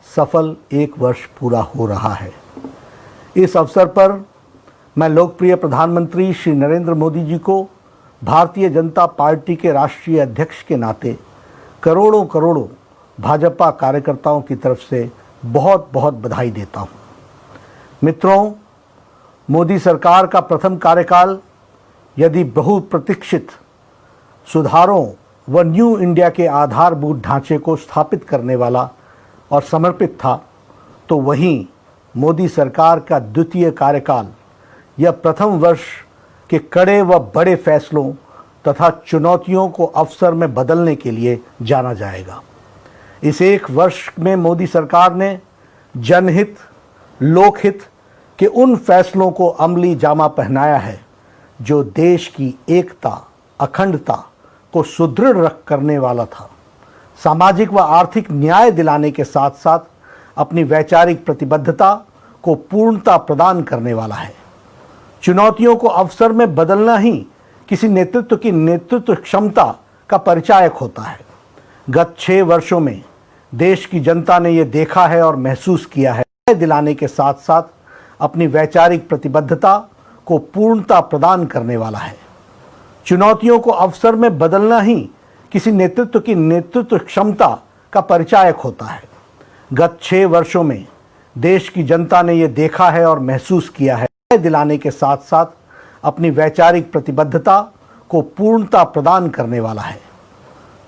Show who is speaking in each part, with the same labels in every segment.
Speaker 1: सफल 1 वर्ष पूरा हो रहा है। इस अवसर पर मैं लोकप्रिय प्रधानमंत्री श्री नरेंद्र मोदी जी को भारतीय जनता पार्टी के राष्ट्रीय अध्यक्ष के नाते करोड़ों करोड़ों भाजपा कार्यकर्ताओं की तरफ से बहुत बहुत बधाई देता हूँ। मित्रों, मोदी सरकार का प्रथम कार्यकाल यदि बहुप्रतीक्षित सुधारों व न्यू इंडिया के आधारभूत ढांचे को स्थापित करने वाला और समर्पित था, तो वहीं मोदी सरकार का द्वितीय कार्यकाल यह प्रथम वर्ष के कड़े व बड़े फैसलों तथा चुनौतियों को अवसर में बदलने के लिए जाना जाएगा। इस 1 वर्ष में मोदी सरकार ने जनहित, लोकहित के उन फैसलों को अमली जामा पहनाया है जो देश की एकता, अखंडता को सुदृढ़ करने वाला था, सामाजिक व आर्थिक न्याय दिलाने के साथ साथ अपनी वैचारिक प्रतिबद्धता को पूर्णता प्रदान करने वाला है। चुनौतियों को अवसर में बदलना ही किसी नेतृत्व की नेतृत्व क्षमता का परिचायक होता है। गत 6 वर्षों में देश की जनता ने यह देखा है और महसूस किया है, दिलाने के साथ साथ अपनी वैचारिक प्रतिबद्धता को पूर्णता प्रदान करने वाला है। चुनौतियों को अवसर में बदलना ही किसी नेतृत्व की नेतृत्व क्षमता का परिचायक होता है। गत 6 वर्षों में देश की जनता ने यह देखा है और महसूस किया है, दिलाने के साथ साथ अपनी वैचारिक प्रतिबद्धता को पूर्णता प्रदान करने वाला है।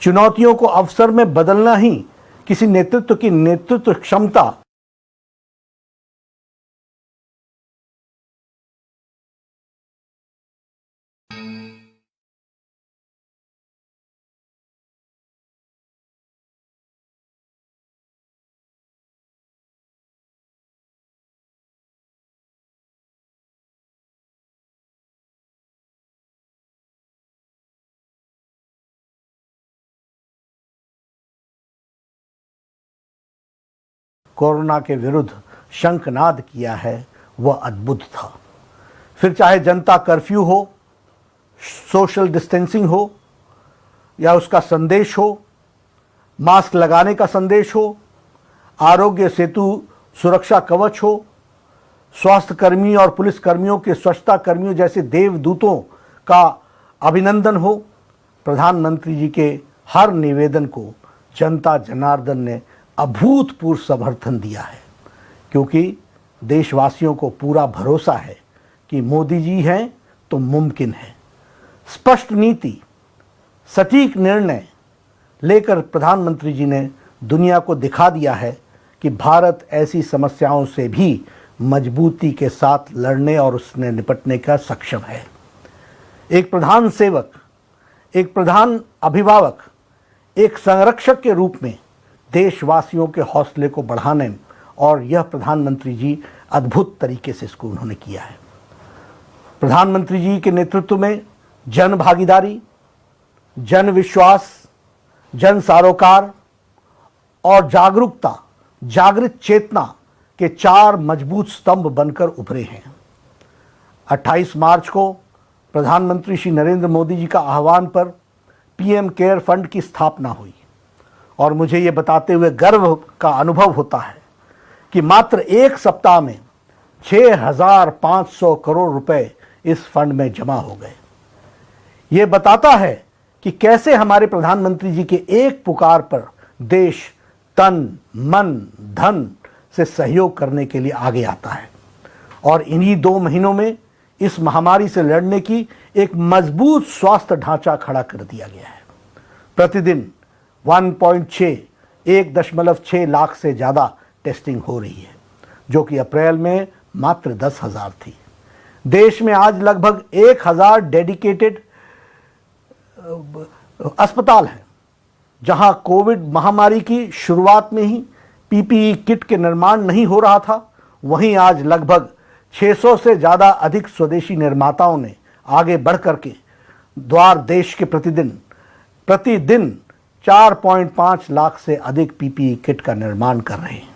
Speaker 1: चुनौतियों को अवसर में बदलना ही किसी नेतृत्व की नेतृत्व क्षमता कोरोना के विरुद्ध शंखनाद किया है, वह अद्भुत था। फिर चाहे जनता कर्फ्यू हो, सोशल डिस्टेंसिंग हो, या उसका संदेश हो, मास्क लगाने का संदेश हो, आरोग्य सेतु सुरक्षा कवच हो, स्वास्थ्य कर्मी और पुलिस कर्मियों के स्वच्छता कर्मियों जैसे देवदूतों का अभिनंदन हो, प्रधानमंत्री जी के हर निवेदन को जनता जनार्दन ने अभूतपूर्व समर्थन दिया है, क्योंकि देशवासियों को पूरा भरोसा है कि मोदी जी हैं तो मुमकिन है। स्पष्ट नीति, सटीक निर्णय लेकर प्रधानमंत्री जी ने दुनिया को दिखा दिया है कि भारत ऐसी समस्याओं से भी मजबूती के साथ लड़ने और उसने निपटने का सक्षम है। एक प्रधान सेवक, एक प्रधान अभिभावक, एक संरक्षक के रूप में देशवासियों के हौसले को बढ़ाने, और यह प्रधानमंत्री जी अद्भुत तरीके से इसको उन्होंने किया है। प्रधानमंत्री जी के नेतृत्व में जन भागीदारी, जन विश्वास, जन सरोकार और जागरूकता, जागृत चेतना के 4 मजबूत स्तंभ बनकर उभरे हैं। 28 मार्च को प्रधानमंत्री श्री नरेंद्र मोदी जी का आह्वान पर पीएम केयर फंड की स्थापना हुई, और मुझे ये बताते हुए गर्व का अनुभव होता है कि मात्र 1 सप्ताह में 6,500 करोड़ रुपए इस फंड में जमा हो गए। ये बताता है कि कैसे हमारे प्रधानमंत्री जी के एक पुकार पर देश तन, मन, धन से सहयोग करने के लिए आगे आता है, और इन्हीं 2 महीनों में इस महामारी से लड़ने की एक मजबूत स्वास्थ्य ढांचा खड़ा कर दिया गया है। प्रतिदिन 1.6 लाख से ज़्यादा टेस्टिंग हो रही है, जो कि अप्रैल में मात्र 10,000 थी। देश में आज लगभग 1,000 डेडिकेटेड अस्पताल हैं, जहां कोविड महामारी की शुरुआत में ही पीपीई किट के निर्माण नहीं हो रहा था, वहीं आज लगभग 600 से ज़्यादा अधिक स्वदेशी निर्माताओं ने आगे बढ़ करके द्वार देश के प्रतिदिन 4.5 लाख से अधिक पीपीई किट का निर्माण कर रहे हैं।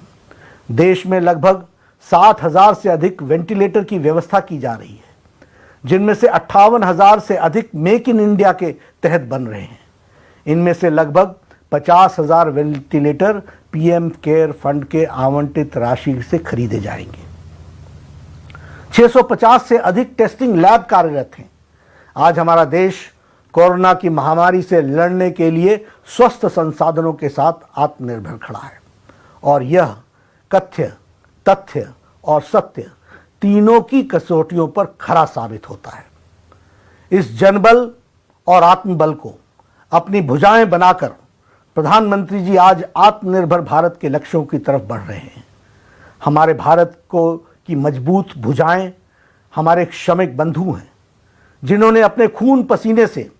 Speaker 1: देश में लगभग 60,000 से अधिक वेंटिलेटर की व्यवस्था की जा रही है, जिनमें से 58,000 से अधिक मेक इन इंडिया के तहत बन रहे हैं। इनमें से लगभग 50,000 वेंटिलेटर पीएम केयर फंड के आवंटित राशि से खरीदे जाएंगे। 650 से अधिक टेस्टिंग लैब कार्यरत हैं। आज हमारा देश कोरोना की महामारी से लड़ने के लिए स्वस्थ संसाधनों के साथ आत्मनिर्भर खड़ा है और यह कथ्य, तथ्य और सत्य तीनों की कसौटियों पर खरा साबित होता है। इस जनबल और आत्मबल को अपनी भुजाएं बनाकर प्रधानमंत्री जी आज आत्मनिर्भर भारत के लक्ष्यों की तरफ बढ़ रहे हैं। हमारे भारत की मजबूत भुजाएं हमारे श्रमिक बंधु हैं, जिन्होंने अपने खून पसीने से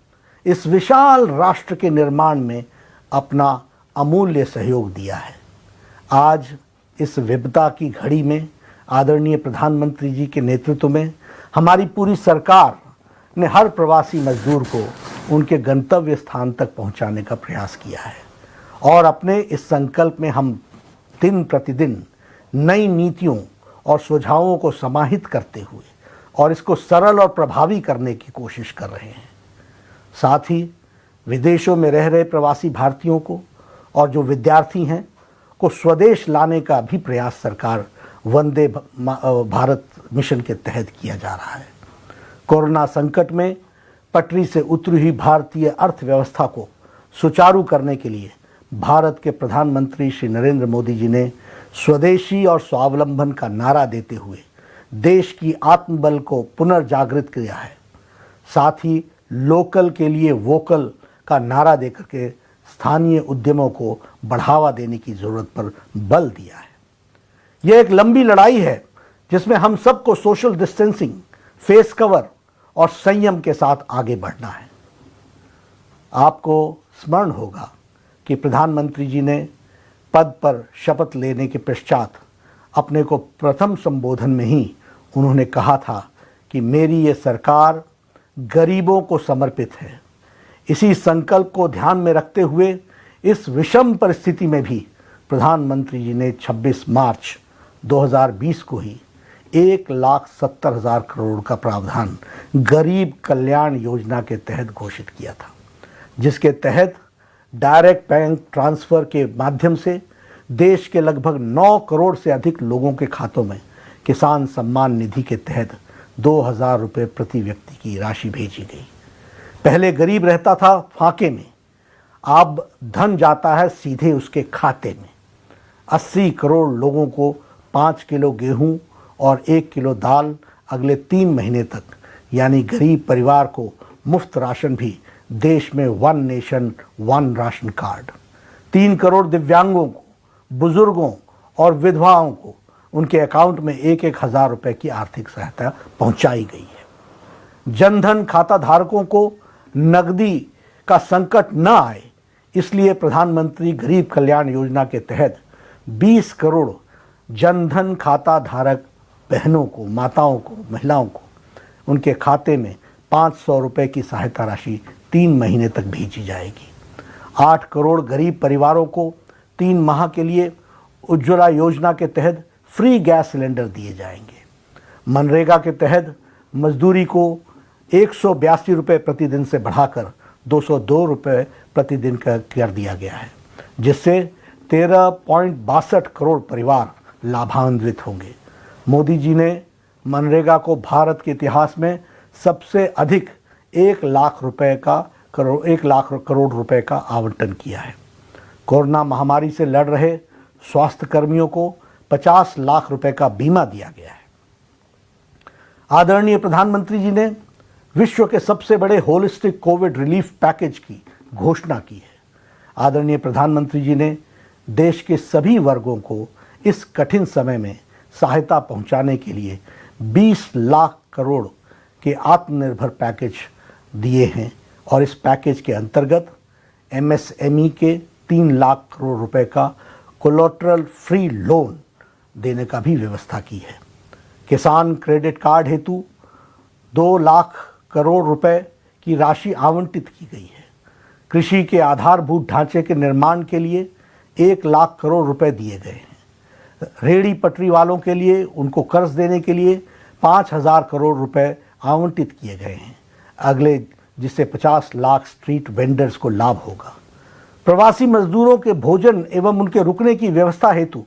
Speaker 1: इस विशाल राष्ट्र के निर्माण में अपना अमूल्य सहयोग दिया है। आज इस विपदा की घड़ी में आदरणीय प्रधानमंत्री जी के नेतृत्व में हमारी पूरी सरकार ने हर प्रवासी मजदूर को उनके गंतव्य स्थान तक पहुंचाने का प्रयास किया है और अपने इस संकल्प में हम दिन प्रतिदिन नई नीतियों और सुझावों को समाहित करते हुए और इसको सरल और प्रभावी करने की कोशिश कर रहे हैं। साथ ही विदेशों में रह रहे प्रवासी भारतीयों को और जो विद्यार्थी हैं को स्वदेश लाने का भी प्रयास सरकार वंदे भारत मिशन के तहत किया जा रहा है। कोरोना संकट में पटरी से उतरी हुई भारतीय अर्थव्यवस्था को सुचारू करने के लिए भारत के प्रधानमंत्री श्री नरेंद्र मोदी जी ने स्वदेशी और स्वावलंबन का नारा देते हुए देश की आत्मबल को पुनर्जागृत किया है। साथ ही लोकल के लिए वोकल का नारा देकर के स्थानीय उद्यमों को बढ़ावा देने की ज़रूरत पर बल दिया है। यह एक लंबी लड़ाई है जिसमें हम सबको सोशल डिस्टेंसिंग, फेस कवर और संयम के साथ आगे बढ़ना है। आपको स्मरण होगा कि प्रधानमंत्री जी ने पद पर शपथ लेने के पश्चात अपने को प्रथम संबोधन में ही उन्होंने कहा था कि मेरी ये सरकार गरीबों को समर्पित है। इसी संकल्प को ध्यान में रखते हुए इस विषम परिस्थिति में भी प्रधानमंत्री जी ने 26 मार्च 2020 को ही 1,70,000 करोड़ का प्रावधान गरीब कल्याण योजना के तहत घोषित किया था, जिसके तहत डायरेक्ट बैंक ट्रांसफ़र के माध्यम से देश के लगभग 9 करोड़ से अधिक लोगों के खातों में किसान सम्मान निधि के तहत 2,000 रुपये प्रति व्यक्ति की राशि भेजी गई। पहले गरीब रहता था फाके में, अब धन जाता है सीधे उसके खाते में। 80 करोड़ लोगों को 5 किलो गेहूं और 1 किलो दाल अगले 3 महीने तक, यानी गरीब परिवार को मुफ्त राशन भी देश में 1 नेशन 1 राशन कार्ड। 3 करोड़ दिव्यांगों को, बुजुर्गों और विधवाओं को उनके अकाउंट में 1-1 हज़ार रुपये की आर्थिक सहायता पहुंचाई गई है। जनधन खाता धारकों को नकदी का संकट न आए, इसलिए प्रधानमंत्री गरीब कल्याण योजना के तहत 20 करोड़ जनधन खाता धारक बहनों को, माताओं को, महिलाओं को उनके खाते में 500 रुपये की सहायता राशि 3 महीने तक भेजी जाएगी। 8 करोड़ गरीब परिवारों को 3 माह के लिए उज्ज्वला योजना के तहत फ्री गैस सिलेंडर दिए जाएंगे। मनरेगा के तहत मजदूरी को 182 रुपये प्रतिदिन से बढ़ाकर 202 रुपये प्रतिदिन का कर दिया गया है, जिससे 13.62 करोड़ परिवार लाभान्वित होंगे। मोदी जी ने मनरेगा को भारत के इतिहास में सबसे अधिक 1 लाख करोड़ रुपए का आवंटन किया है। कोरोना महामारी से लड़ रहे स्वास्थ्य कर्मियों को 50 लाख रुपए का बीमा दिया गया है। आदरणीय प्रधानमंत्री जी ने विश्व के सबसे बड़े होलिस्टिक कोविड रिलीफ पैकेज की घोषणा की है। आदरणीय प्रधानमंत्री जी ने देश के सभी वर्गों को इस कठिन समय में सहायता पहुंचाने के लिए 20 लाख करोड़ के आत्मनिर्भर पैकेज दिए हैं और इस पैकेज के अंतर्गत एमएसएमई के 3 लाख करोड़ रुपए का कोलेटरल फ्री लोन देने का भी व्यवस्था की है। किसान क्रेडिट कार्ड हेतु 2 लाख करोड़ रुपए की राशि आवंटित की गई है। कृषि के आधारभूत ढांचे के निर्माण के लिए 1 लाख करोड़ रुपए दिए गए हैं। रेहड़ी पटरी वालों के लिए उनको कर्ज देने के लिए 5,000 करोड़ रुपए आवंटित किए गए हैं, जिससे 50 लाख स्ट्रीट वेंडर्स को लाभ होगा। प्रवासी मजदूरों के भोजन एवं उनके रुकने की व्यवस्था हेतु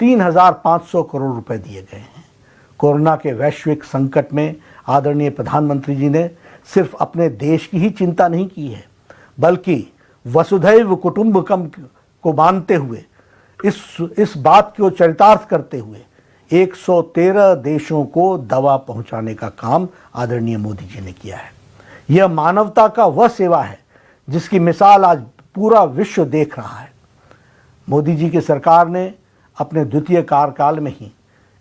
Speaker 1: 3,500 करोड़ रुपए दिए गए हैं। कोरोना के वैश्विक संकट में आदरणीय प्रधानमंत्री जी ने सिर्फ अपने देश की ही चिंता नहीं की है, बल्कि वसुधैव कुटुंबकम को मानते हुए इस बात को चरितार्थ करते हुए 113 देशों को दवा पहुंचाने का काम आदरणीय मोदी जी ने किया है। यह मानवता का वह सेवा है जिसकी मिसाल आज पूरा विश्व देख रहा है। मोदी जी की सरकार ने अपने द्वितीय कार्यकाल में ही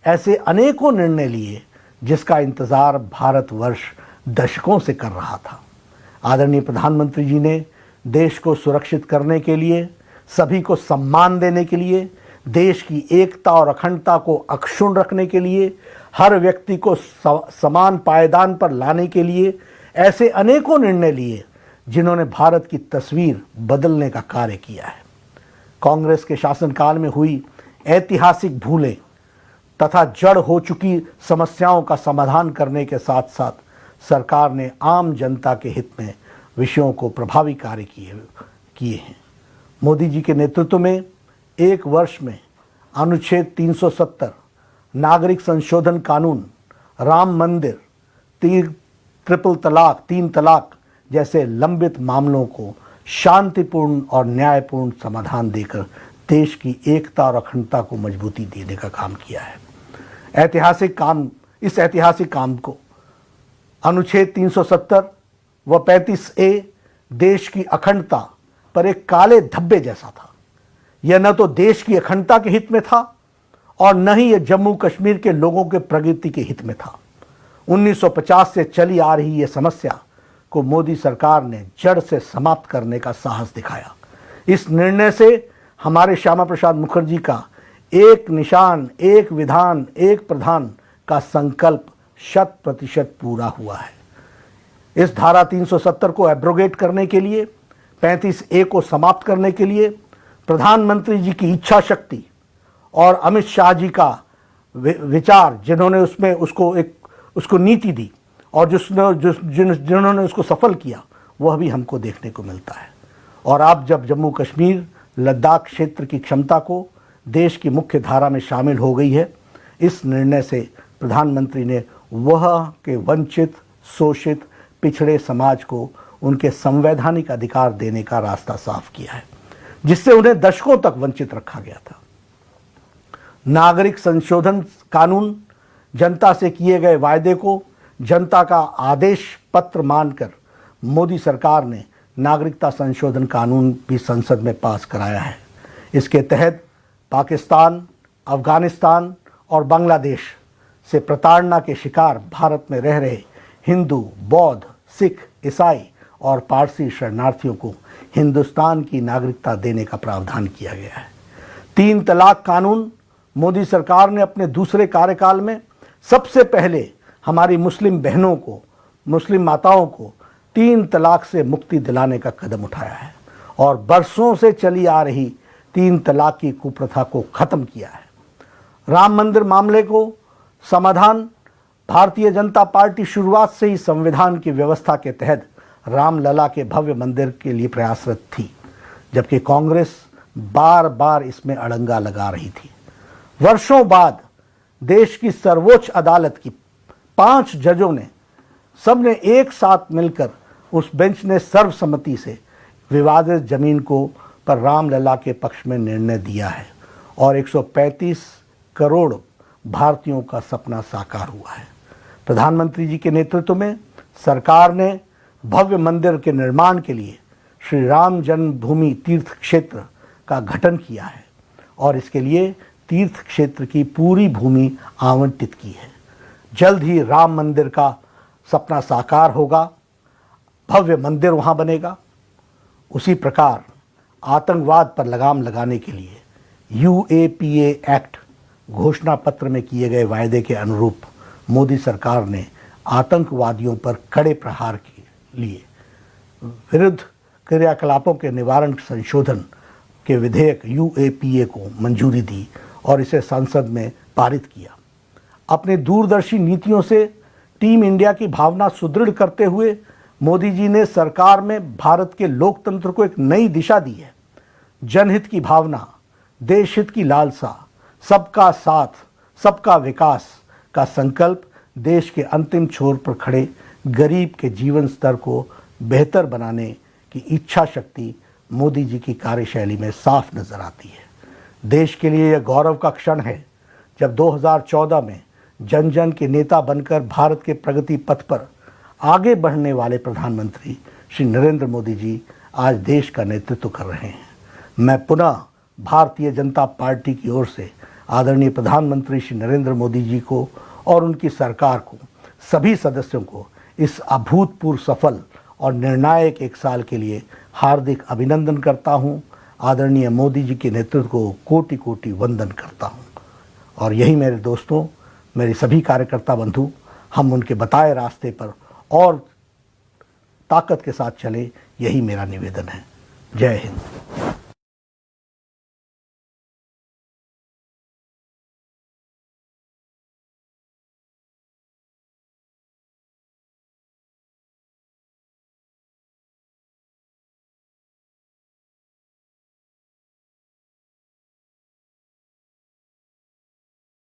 Speaker 1: ऐसे अनेकों निर्णय लिए जिसका इंतजार भारतवर्ष दशकों से कर रहा था। आदरणीय प्रधानमंत्री जी ने देश को सुरक्षित करने के लिए, सभी को सम्मान देने के लिए, देश की एकता और अखंडता को अक्षुण्ण रखने के लिए, हर व्यक्ति को समान पायदान पर लाने के लिए ऐसे अनेकों निर्णय लिए जिन्होंने भारत की तस्वीर बदलने का कार्य किया है। कांग्रेस के शासनकाल में हुई ऐतिहासिक भूलें तथा जड़ हो चुकी समस्याओं का समाधान करने के साथ साथ सरकार ने आम जनता के हित में विषयों को प्रभावी कार्य किए हैं। मोदी जी के नेतृत्व में एक वर्ष में अनुच्छेद 370, नागरिक संशोधन कानून, राम मंदिर, ट्रिपल तलाक, 3 तलाक जैसे लंबित मामलों को शांतिपूर्ण और न्यायपूर्ण समाधान देकर देश की एकता और अखंडता को मजबूती देने का काम किया है। इस ऐतिहासिक काम को अनुच्छेद 370 व 35A देश की अखंडता पर एक काले धब्बे जैसा था। यह न तो देश की अखंडता के हित में था और न ही यह जम्मू कश्मीर के लोगों के प्रगति के हित में था। 1950 से चली आ रही यह समस्या को मोदी सरकार ने जड़ से समाप्त करने का साहस दिखाया। इस निर्णय से हमारे श्यामा प्रसाद मुखर्जी का एक निशान, एक विधान, एक प्रधान का संकल्प 100% पूरा हुआ है। इस धारा 370 को एब्रोगेट करने के लिए, 35A को समाप्त करने के लिए प्रधानमंत्री जी की इच्छा शक्ति और अमित शाह जी का विचार, जिन्होंने उसमें उसको नीति दी और जिन्होंने उसको सफल किया, वह भी हमको देखने को मिलता है। और आप जब जम्मू कश्मीर, लद्दाख क्षेत्र की क्षमता को देश की मुख्य धारा में शामिल हो गई है, इस निर्णय से प्रधानमंत्री ने वह के वंचित, शोषित, पिछड़े समाज को उनके संवैधानिक अधिकार देने का रास्ता साफ किया है, जिससे उन्हें दशकों तक वंचित रखा गया था। नागरिक संशोधन कानून जनता से किए गए वायदे को जनता का आदेश पत्र मानकर मोदी सरकार ने नागरिकता संशोधन कानून भी संसद में पास कराया है। इसके तहत पाकिस्तान, अफगानिस्तान और बांग्लादेश से प्रताड़ना के शिकार भारत में रह रहे हिंदू, बौद्ध, सिख, ईसाई और पारसी शरणार्थियों को हिंदुस्तान की नागरिकता देने का प्रावधान किया गया है। 3 तलाक कानून मोदी सरकार ने अपने दूसरे कार्यकाल में सबसे पहले हमारी मुस्लिम बहनों को, मुस्लिम माताओं को 3 तलाक से मुक्ति दिलाने का कदम उठाया है और बरसों से चली आ रही 3 तलाक की कुप्रथा को खत्म किया है। राम मंदिर मामले को समाधान भारतीय जनता पार्टी शुरुआत से ही संविधान की व्यवस्था के तहत रामलला के भव्य मंदिर के लिए प्रयासरत थी, जबकि कांग्रेस बार बार इसमें अड़ंगा लगा रही थी। वर्षों बाद देश की सर्वोच्च अदालत की 5 जजों ने सबने एक साथ मिलकर उस बेंच ने सर्वसम्मति से विवादित जमीन को पर रामलला के पक्ष में निर्णय दिया है और 135 करोड़ भारतीयों का सपना साकार हुआ है। प्रधानमंत्री जी के नेतृत्व में सरकार ने भव्य मंदिर के निर्माण के लिए श्री राम जन्मभूमि तीर्थ क्षेत्र का गठन किया है और इसके लिए तीर्थ क्षेत्र की पूरी भूमि आवंटित की है। जल्द ही राम मंदिर का सपना साकार होगा, भव्य मंदिर वहाँ बनेगा। उसी प्रकार आतंकवाद पर लगाम लगाने के लिए UAPA एक्ट घोषणा पत्र में किए गए वायदे के अनुरूप मोदी सरकार ने आतंकवादियों पर कड़े प्रहार के लिए विरुद्ध क्रियाकलापों के निवारण संशोधन के विधेयक UAPA को मंजूरी दी और इसे संसद में पारित किया। अपनी दूरदर्शी नीतियों से टीम इंडिया की भावना सुदृढ़ करते हुए मोदी जी ने सरकार में भारत के लोकतंत्र को एक नई दिशा दी है जनहित की भावना, देशहित की लालसा, सबका साथ, सबका विकास का संकल्प देश के अंतिम छोर पर खड़े गरीब के जीवन स्तर को बेहतर बनाने की इच्छा शक्ति मोदी जी की कार्यशैली में साफ नजर आती है। देश के लिए यह गौरव का क्षण है जब 2014 में जन जन के नेता बनकर भारत के प्रगति पथ पर आगे बढ़ने वाले प्रधानमंत्री श्री नरेंद्र मोदी जी आज देश का नेतृत्व कर रहे हैं। मैं पुनः भारतीय जनता पार्टी की ओर से आदरणीय प्रधानमंत्री श्री नरेंद्र मोदी जी को और उनकी सरकार को, सभी सदस्यों को इस अभूतपूर्व सफल और निर्णायक एक साल के लिए हार्दिक अभिनंदन करता हूं। आदरणीय मोदी जी के नेतृत्व को कोटि कोटि वंदन करता हूं। और यही मेरे दोस्तों, मेरे सभी कार्यकर्ता बंधु, हम उनके बताए रास्ते पर और ताकत के साथ चले, यही मेरा निवेदन है। जय हिंद।